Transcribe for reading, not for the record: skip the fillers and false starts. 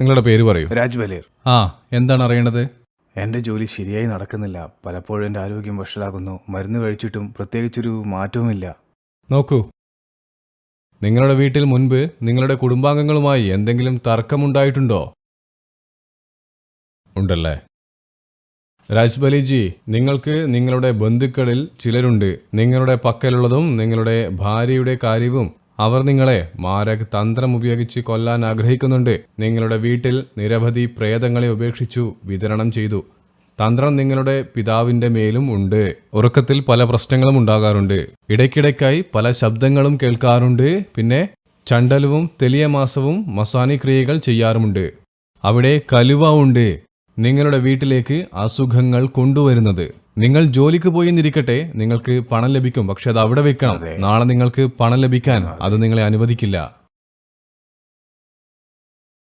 നിങ്ങളുടെ പേര് പറയൂ. രാജ് ബലേർ. എന്താണ് അറിയേണ്ടത്? എൻ്റെ ജോലി ശരിയായി നടക്കുന്നില്ല. പലപ്പോഴും എൻ്റെ ആരോഗ്യം വഷളാകുന്നു. മരുന്ന് കഴിച്ചിട്ടും പ്രത്യേകിച്ചൊരു മാറ്റവുമില്ല. നോക്കൂ, നിങ്ങളുടെ വീട്ടിൽ മുൻപ് നിങ്ങളുടെ കുടുംബാംഗങ്ങളുമായി എന്തെങ്കിലും തർക്കമുണ്ടായിട്ടുണ്ടോ? ഉണ്ടല്ലേ? രാജ്ബലിജി, നിങ്ങൾക്ക് നിങ്ങളുടെ ബന്ധുക്കളിൽ ചിലരുണ്ട്. നിങ്ങളുടെ പക്കലുള്ളതും നിങ്ങളുടെ ഭാര്യയുടെ കാര്യവും അവർ നിങ്ങളെ മാരക തന്ത്രം ഉപയോഗിച്ച് കൊല്ലാൻ ആഗ്രഹിക്കുന്നുണ്ട്. നിങ്ങളുടെ വീട്ടിൽ നിരവധി പ്രേതങ്ങളെ ഉപേക്ഷിച്ചു വിതരണം ചെയ്തു. തന്ത്രം നിങ്ങളുടെ പിതാവിന്റെ മേലും ഉണ്ട്. ഉറക്കത്തിൽ പല പ്രശ്നങ്ങളും ഉണ്ടാകാറുണ്ട്. ഇടയ്ക്കിടയ്ക്കായി പല ശബ്ദങ്ങളും കേൾക്കാറുണ്ട്. പിന്നെ ചണ്ടലവും തെലിയമാസവും മസാനി ക്രിയകൾ ചെയ്യാറുമുണ്ട്. അവിടെ കലുവ ഉണ്ട്. നിങ്ങളുടെ വീട്ടിലേക്ക് അസുഖങ്ങൾ കൊണ്ടുവരുന്നത്. നിങ്ങൾ ജോലിക്ക് പോയി എന്നിരിക്കട്ടെ, നിങ്ങൾക്ക് പണം ലഭിക്കും. പക്ഷെ അത് അവിടെ വെക്കണം. നാളെ നിങ്ങൾക്ക് പണം ലഭിക്കാൻ അത് നിങ്ങളെ അനുവദിക്കില്ല.